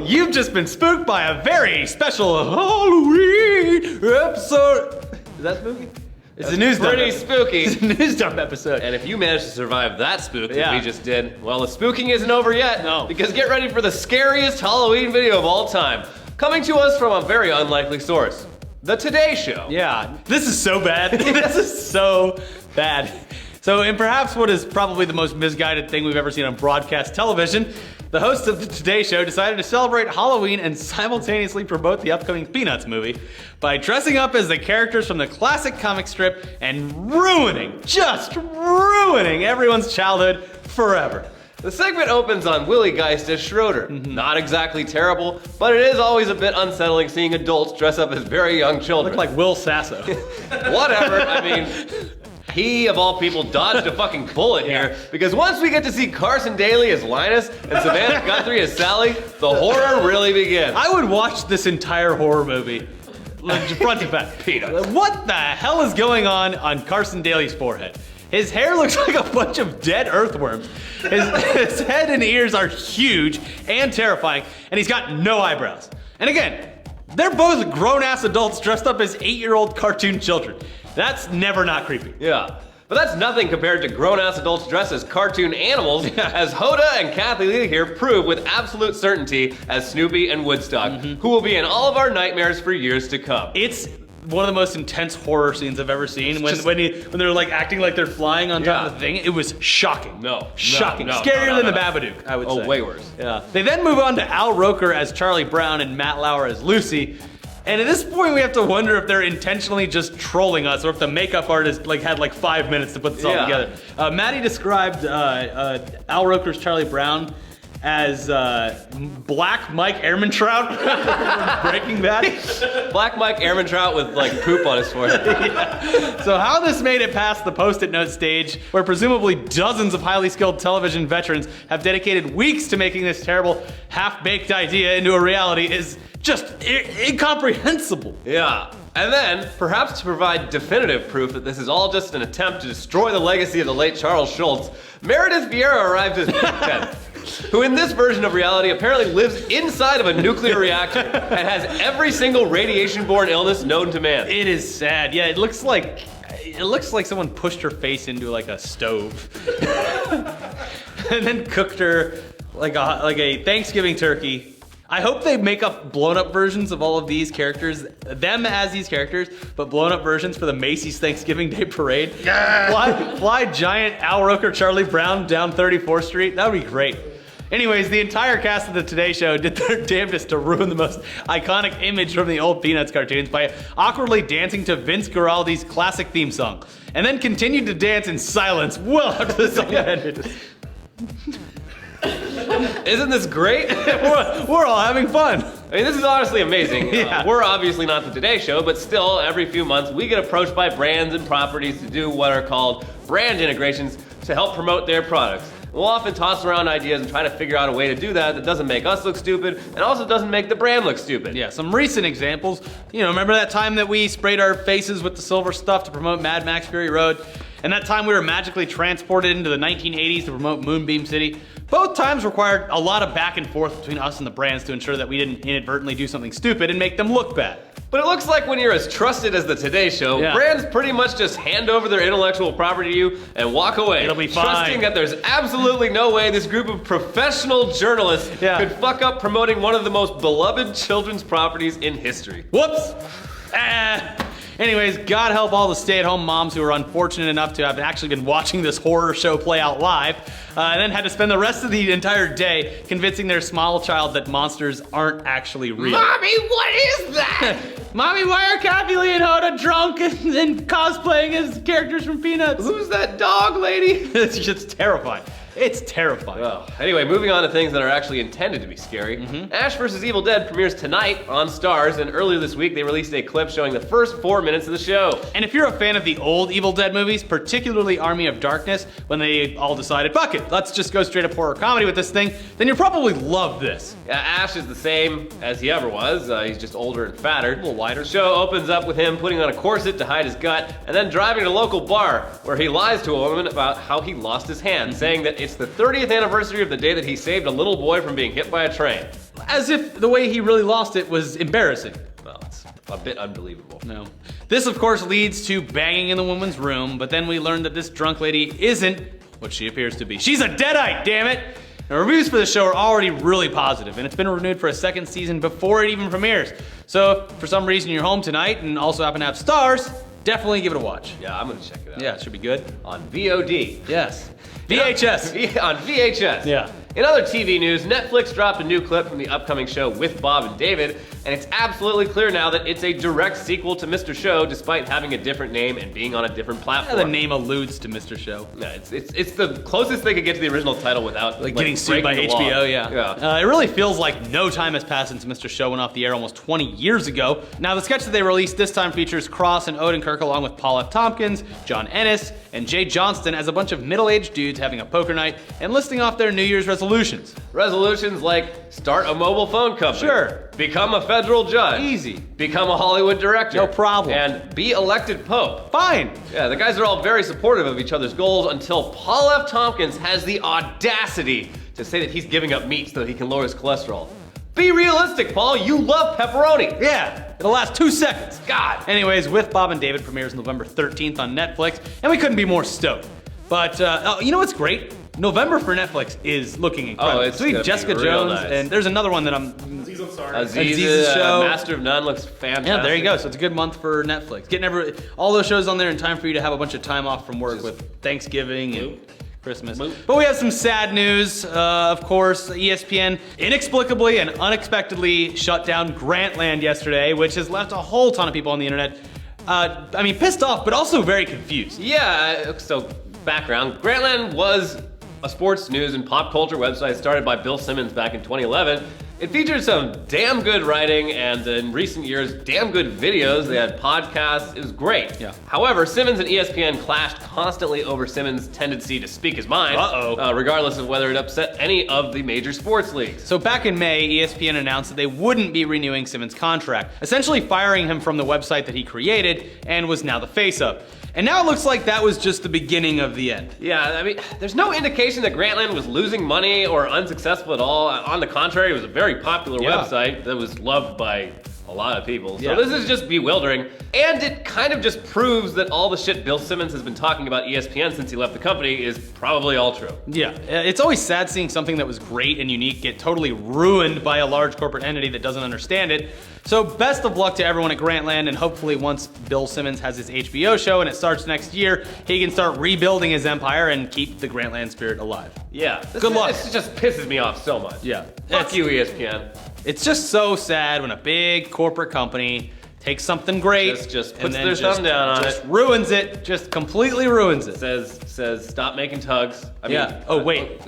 you've just been spooked by a very special Halloween episode. Is that spooky? It's a news dump. Pretty spooky. It's a news dump episode. And if you managed to survive that spook that Yeah. we just did, well, the spooking isn't over yet. No. Because get ready for the scariest Halloween video of all time. Coming to us from a very unlikely source. The Today Show. Yeah, this is so bad. This is so bad. So, in perhaps what is probably the most misguided thing we've ever seen on broadcast television, the hosts of the Today Show decided to celebrate Halloween and simultaneously promote the upcoming Peanuts movie by dressing up as the characters from the classic comic strip and just ruining everyone's childhood forever. The segment opens on Willie Geist as Schroeder. Not exactly terrible, but it is always a bit unsettling seeing adults dress up as very young children. Look like Will Sasso. Whatever, I mean, he, of all people, dodged a fucking bullet here, because once we get to see Carson Daly as Linus and Savannah Guthrie as Sally, the horror really begins. I would watch this entire horror movie, like, front to back. Peanuts. What the hell is going on Carson Daly's forehead? His hair looks like a bunch of dead earthworms. His head and ears are huge and terrifying, and he's got no eyebrows. And again, they're both grown-ass adults dressed up as 8-year-old cartoon children. That's never not creepy. Yeah. But that's nothing compared to grown-ass adults dressed as cartoon animals, as Hoda and Kathy Lee here prove with absolute certainty as Snoopy and Woodstock, who will be in all of our nightmares for years to come. It's one of the most intense horror scenes I've ever seen. When they're like acting like they're flying on top of the thing, it was shocking. Shocking. Scarier than the Babadook, I would say. Oh, way worse. Yeah. They then move on to Al Roker as Charlie Brown and Matt Lauer as Lucy. And at this point, we have to wonder if they're intentionally just trolling us, or if the makeup artist had 5 minutes to put this all together. Maddie described Al Roker's Charlie Brown as Black Mike Ehrmantraut from Breaking Bad. Black Mike Ehrmantraut with poop on his forehead. Yeah. So how this made it past the Post-it note stage, where presumably dozens of highly skilled television veterans have dedicated weeks to making this terrible, half-baked idea into a reality, is just incomprehensible. Yeah. And then, perhaps to provide definitive proof that this is all just an attempt to destroy the legacy of the late Charles Schultz, Meredith Vieira arrives as Pigpen, who in this version of reality apparently lives inside of a nuclear reactor and has every single radiation-borne illness known to man. It is sad. Yeah, it looks like someone pushed her face into a stove and then cooked her like a Thanksgiving turkey. I hope they make up blown-up versions of all of these characters, them as these characters, but blown-up versions for the Macy's Thanksgiving Day Parade. Yeah. Fly giant Al Roker Charlie Brown down 34th Street. That would be great. Anyways, the entire cast of the Today Show did their damnedest to ruin the most iconic image from the old Peanuts cartoons by awkwardly dancing to Vince Guaraldi's classic theme song, and then continued to dance in silence well after the song ended. Isn't this great? We're all having fun. I mean, this is honestly amazing. Yeah. We're obviously not the Today Show, but still, every few months, we get approached by brands and properties to do what are called brand integrations to help promote their products. We'll often toss around ideas and try to figure out a way to do that doesn't make us look stupid and also doesn't make the brand look stupid. Yeah, some recent examples. Remember that time that we sprayed our faces with the silver stuff to promote Mad Max Fury Road? And that time we were magically transported into the 1980s to promote Moonbeam City? Both times required a lot of back and forth between us and the brands to ensure that we didn't inadvertently do something stupid and make them look bad. But it looks like when you're as trusted as the Today Show, brands pretty much just hand over their intellectual property to you and walk away. It'll be fine. Trusting that there's absolutely no way this group of professional journalists could fuck up promoting one of the most beloved children's properties in history. Whoops! Anyways, God help all the stay-at-home moms who are unfortunate enough to have actually been watching this horror show play out live, and then had to spend the rest of the entire day convincing their small child that monsters aren't actually real. Mommy, what is that? Mommy, why are Kathy Lee and Hoda drunk and cosplaying as characters from Peanuts? Who's that dog lady? It's just terrifying. It's terrifying. Well, anyway, moving on to things that are actually intended to be scary. Ash vs. Evil Dead premieres tonight on Starz, and earlier this week they released a clip showing the first 4 minutes of the show. And if you're a fan of the old Evil Dead movies, particularly Army of Darkness, when they all decided, fuck it, let's just go straight up horror comedy with this thing, then you'll probably love this. Ash is the same as he ever was. He's just older and fatter. A little wider. The show opens up with him putting on a corset to hide his gut, and then driving to a local bar where he lies to a woman about how he lost his hand, saying that it's the 30th anniversary of the day that he saved a little boy from being hit by a train. As if the way he really lost it was embarrassing. Well, it's a bit unbelievable. No. This, of course, leads to banging in the woman's room, but then we learn that this drunk lady isn't what she appears to be. She's a deadite, damn it! The reviews for the show are already really positive, and it's been renewed for a second season before it even premieres. So if for some reason you're home tonight and also happen to have Stars, definitely give it a watch. Yeah, I'm gonna check it out. Yeah, it should be good. On VOD. Yes. VHS. On VHS. Yeah. In other TV news, Netflix dropped a new clip from the upcoming show With Bob and David, and it's absolutely clear now that it's a direct sequel to Mr. Show, despite having a different name and being on a different platform. Yeah, the name alludes to Mr. Show. Yeah, it's the closest they could get to the original title without Getting sued by breaking the HBO, law. yeah. It really feels like no time has passed since Mr. Show went off the air almost 20 years ago. Now, the sketch that they released this time features Cross and Odenkirk along with Paul F. Tompkins, John Ennis, and Jay Johnston as a bunch of middle-aged dudes having a poker night and listing off their New Year's resolutions. Resolutions like start a mobile phone company. Sure. Become a federal judge. Easy. Become a Hollywood director. No problem. And be elected Pope. Fine. Yeah, the guys are all very supportive of each other's goals until Paul F. Tompkins has the audacity to say that he's giving up meat so that he can lower his cholesterol. Be realistic, Paul. You love pepperoni. Yeah, it'll last 2 seconds. God. Anyways, With Bob and David premieres November 13th on Netflix, and we couldn't be more stoked. But you know what's great? November for Netflix is looking incredible. Oh, it's Between gonna be Jessica real Jones, nice. and there's another one that I'm... Aziz's show. Master of None looks fantastic. Yeah, there you go. So it's a good month for Netflix. Getting all those shows on there in time for you to have a bunch of time off from work with Thanksgiving and Christmas. But we have some sad news. Of course, ESPN inexplicably and unexpectedly shut down Grantland yesterday, which has left a whole ton of people on the internet, I mean, pissed off, but also very confused. Yeah, so background. Grantland was a sports news and pop culture website started by Bill Simmons back in 2011. It featured some damn good writing and in recent years, damn good videos. They had podcasts. It was great. Yeah. However, Simmons and ESPN clashed constantly over Simmons' tendency to speak his mind, regardless of whether it upset any of the major sports leagues. So back in May, ESPN announced that they wouldn't be renewing Simmons' contract, essentially firing him from the website that he created and was now the face of. And now it looks like that was just the beginning of the end. Yeah, I mean, there's no indication that Grantland was losing money or unsuccessful at all. On the contrary, it was a very popular website that was loved by a lot of people. So this is just bewildering. And it kind of just proves that all the shit Bill Simmons has been talking about ESPN since he left the company is probably all true. Yeah, it's always sad seeing something that was great and unique get totally ruined by a large corporate entity that doesn't understand it. So best of luck to everyone at Grantland, and hopefully once Bill Simmons has his HBO show and it starts next year, he can start rebuilding his empire and keep the Grantland spirit alive. Yeah. Good luck. This just pisses me off so much. Yeah. Fuck you, ESPN. It's just so sad when a big corporate company takes something great, just and puts then their thumb down on just it. ruins it, just completely ruins it. Says stop making tugs. I Yeah. mean, Oh, wait.